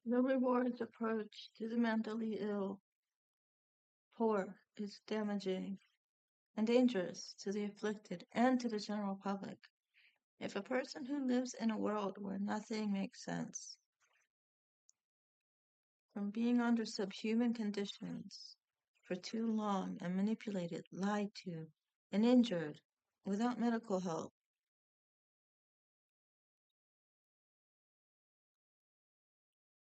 The rewards approach to the mentally ill poor is damaging and dangerous to the afflicted and to the general public. If a person who lives in a world where nothing makes sense, from being under subhuman conditions for too long and manipulated, lied to, and injured without medical help,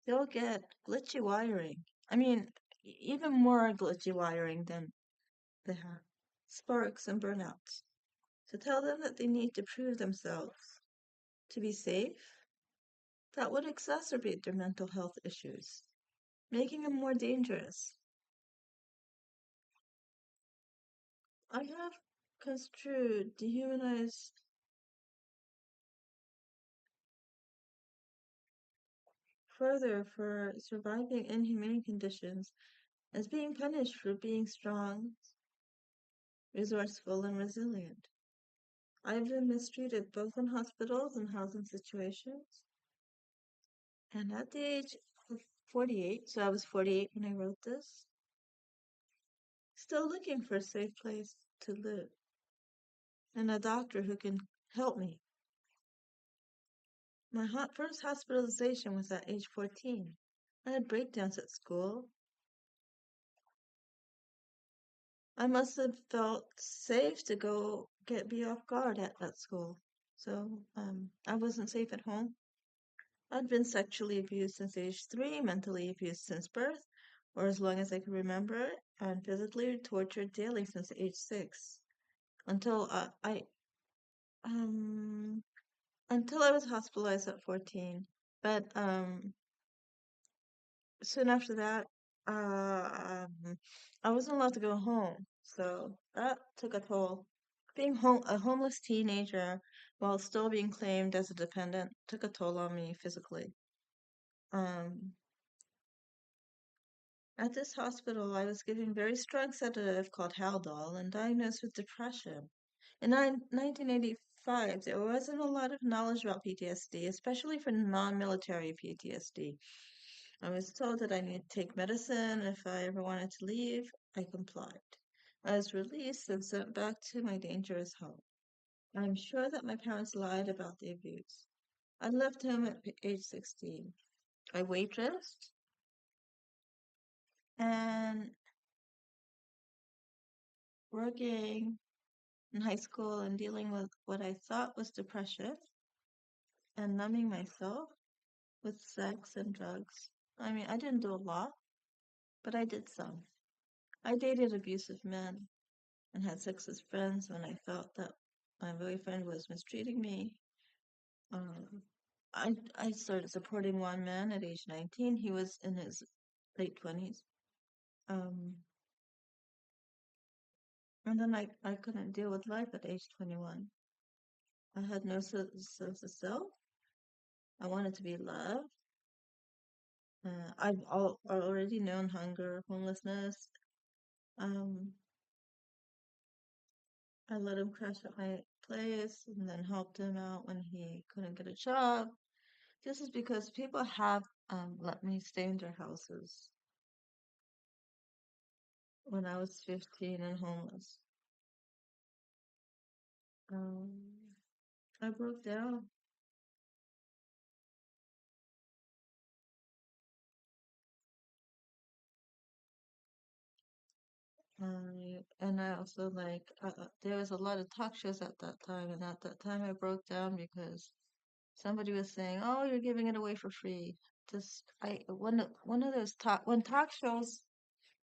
they'll get glitchy wiring. I mean, even more glitchy wiring than they have. Sparks and burnouts. To tell them that they need to prove themselves to be safe, that would exacerbate their mental health issues, making them more dangerous. I have construed dehumanized further for surviving inhumane conditions as being punished for being strong, resourceful, and resilient. I've been mistreated both in hospitals and housing situations. And at the age of 48, so I was 48 when I wrote this, still looking for a safe place to live and a doctor who can help me. My first hospitalization was at age 14. I had breakdowns at school. I must have felt safe to go be off guard at school. So I wasn't safe at home. I'd been sexually abused since age 3, mentally abused since birth, or as long as I can remember, and physically tortured daily since age 6, until um until I was hospitalized at 14. But soon after that, I wasn't allowed to go home, so that took a toll. Being a homeless teenager while still being claimed as a dependent took a toll on me physically. Um, At this hospital, I was given very strong sedative called Haldol and diagnosed with depression. In 1985, there wasn't a lot of knowledge about PTSD, especially for non-military PTSD. I was told that I needed to take medicine, and if I ever wanted to leave, I complied. I was released and sent back to my dangerous home. I'm sure that my parents lied about the abuse. I left home at age 16. I waitressed and working in high school and dealing with what I thought was depression and numbing myself with sex and drugs. I mean, I didn't do a lot, but I did some. I dated abusive men and had sex with friends when I felt that my boyfriend was mistreating me. Um, I started supporting one man at age 19. He was in his late 20s. Um, and then I couldn't deal with life at age 21. I had no sense of self. I wanted to be loved. Already known hunger, homelessness. Um, I let him crash at my place and then helped him out when he couldn't get a job. This is because people have let me stay in their houses when I was 15 and homeless. Um, I broke down. And I also there was a lot of talk shows at that time, and at that time I broke down because somebody was saying, "Oh, you're giving it away for free." Just I one of those talk shows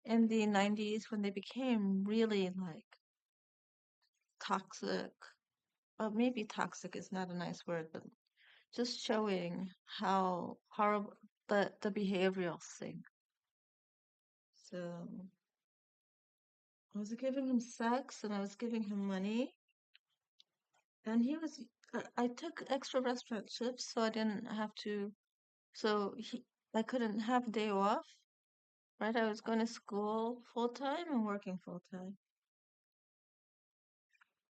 in the 90s when they became really like toxic. Well, maybe toxic is not a nice word, but just showing how horrible the behavioral thing. So I was giving him sex and I was giving him money, and I took extra restaurant shifts so I didn't have to. So I couldn't have a day off. Right, I was going to school full time and working full time.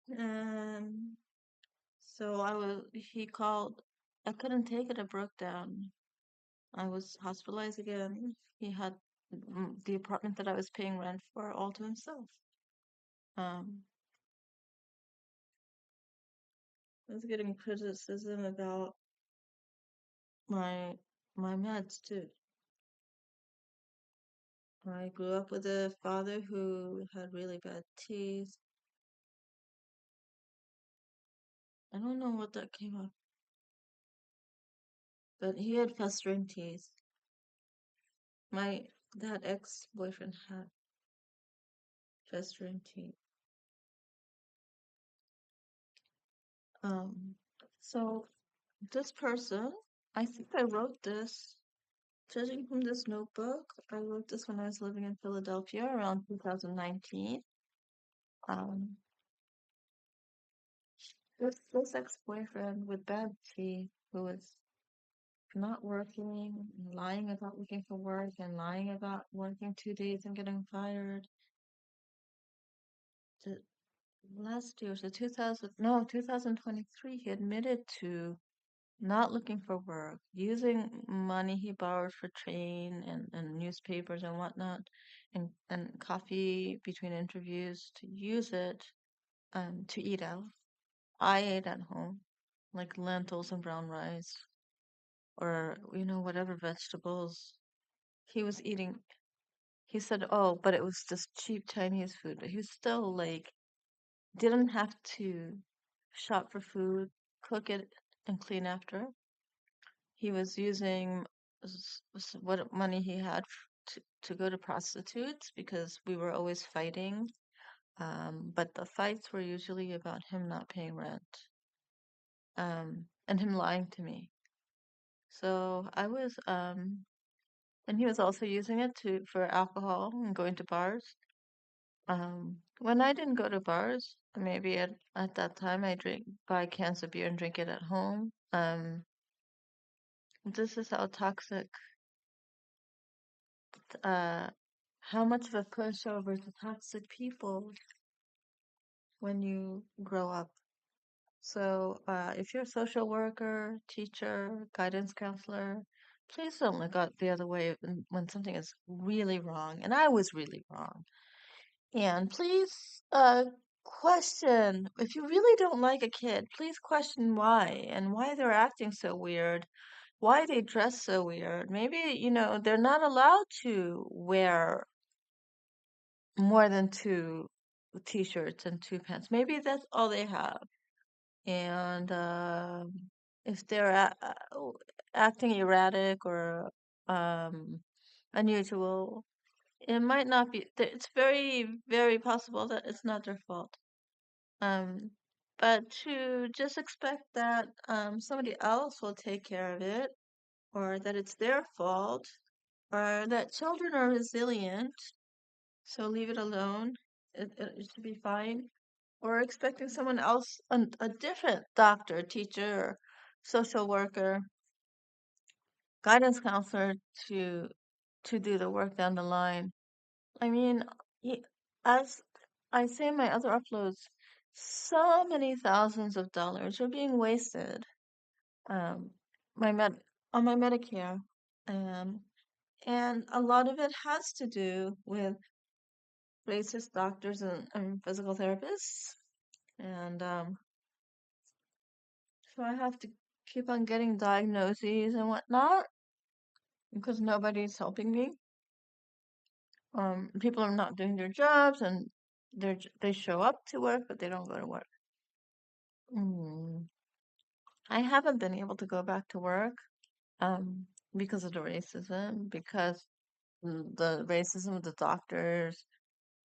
And so he called, I couldn't take it, I broke down. I was hospitalized again. He had the apartment that I was paying rent for all to himself. Um, I was getting criticism about my my meds too. I grew up with a father who had really bad teeth. I don't know what that came up, but he had festering teeth. My that ex-boyfriend had festering teeth. Um, so this person, I think I wrote this, judging from this notebook, I wrote this when I was living in Philadelphia around 2019. Um, this ex-boyfriend with bad teeth who was not working, lying about looking for work, and lying about working 2 days and getting fired. The last year, so 2023, he admitted to not looking for work, using money he borrowed for train and newspapers and whatnot, and coffee between interviews to use it to eat out. I ate at home, like lentils and brown rice, or whatever vegetables he was eating. He said, "Oh, but it was just cheap Chinese food." But he was still like didn't have to shop for food, cook it, and clean after. He was using what money he had to go to prostitutes because we were always fighting. But the fights were usually about him not paying rent, and him lying to me. So I was, and he was also using it for alcohol and going to bars. When I didn't go to bars, maybe at that time I buy cans of beer and drink it at home. This is how toxic, uh, how much of a pushover to toxic people when you grow up. So, if you're a social worker, teacher, guidance counselor, please don't look out the other way when something is really wrong. And I was really wrong. And please question if you really don't like a kid, please question why and why they're acting so weird, why they dress so weird. Maybe, they're not allowed to wear more than two t-shirts and two pants. Maybe that's all they have. And if they're acting erratic or um, unusual, it might not be, it's very, very possible that it's not their fault. Um, but to just expect that somebody else will take care of it, or that it's their fault, or that children are resilient, so leave it alone, it should be fine, or expecting someone else, a different doctor, teacher, social worker, guidance counselor to do the work down the line. I mean, y- as I say in my other uploads, so many thousands of dollars are being wasted. Um, my med on my Medicare, um, and a lot of it has to do with racist doctors and physical therapists, and so I have to keep on getting diagnoses and whatnot because nobody's helping me. People are not doing their jobs, and they show up to work, but they don't go to work. Mm. I haven't been able to go back to work because of the racism, because the racism of the doctors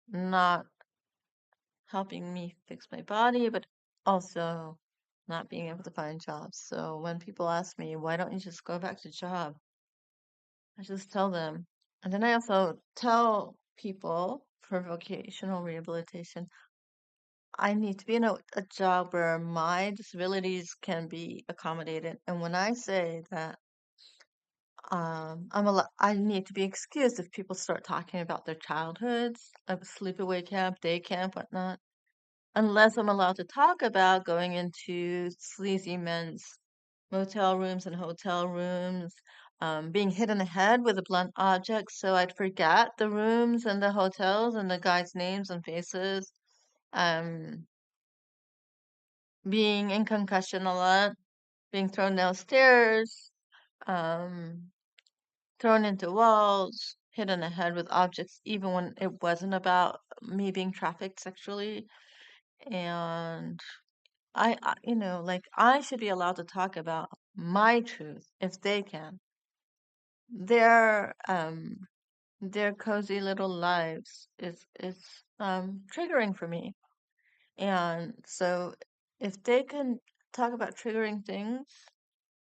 not helping me fix my body, but also not being able to find jobs. So when people ask me, why don't you just go back to job? I just tell them. And then I also tell people for vocational rehabilitation, I need to be in a job where my disabilities can be accommodated. And when I say that I need to be excused if people start talking about their childhoods, of sleepaway camp, day camp, whatnot, unless I'm allowed to talk about going into sleazy men's motel rooms and hotel rooms, being hit in the head with a blunt object so I'd forget the rooms and the hotels and the guys' names and faces. Um, being in concussion a lot, being thrown downstairs, um, thrown into walls, hit in the head with objects, even when it wasn't about me being trafficked sexually. And like I should be allowed to talk about my truth if they can. Their their cozy little lives is triggering for me. And so if they can talk about triggering things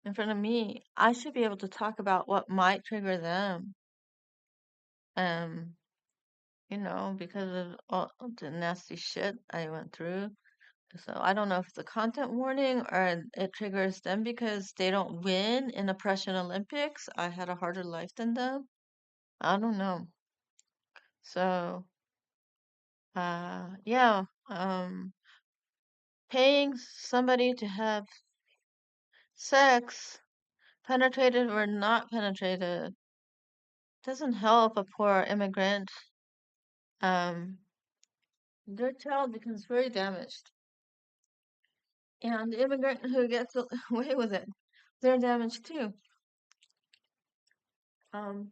in front of me, I should be able to talk about what might trigger them. Um, because of all the nasty shit I went through. So I don't know if it's a content warning or it triggers them because they don't win in oppression Olympics. I had a harder life than them. I don't know. So, yeah, paying somebody to have sex, penetrated or not penetrated, doesn't help a poor immigrant. Um, their child becomes very damaged. And the immigrant who gets away with it, they're damaged too. Um,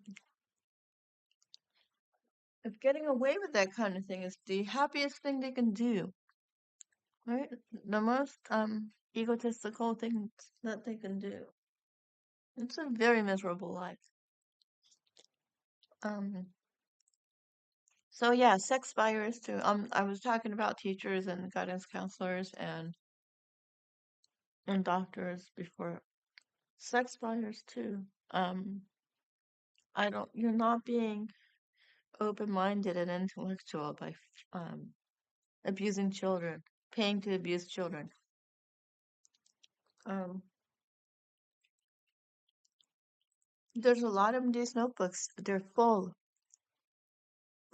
if getting away with that kind of thing is the happiest thing they can do, right? The most egotistical thing that they can do. It's a very miserable life. Um, so yeah, sex buyers too. I was talking about teachers and guidance counselors and doctors before. Sex buyers too. You're not being open-minded and intellectual by abusing children, paying to abuse children. Um, there's a lot of these notebooks, they're full,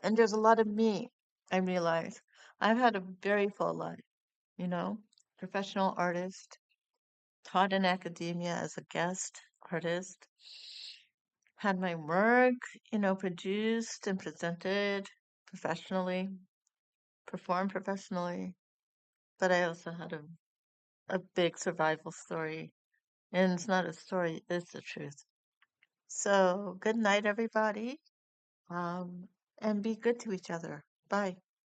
and there's a lot of me, I realize. I've had a very full life, you know, professional artist, taught in academia as a guest artist, had my work, produced and presented professionally, performed professionally, but I also had a big survival story. And it's not a story, it's the truth. So, good night, everybody. And be good to each other. Bye.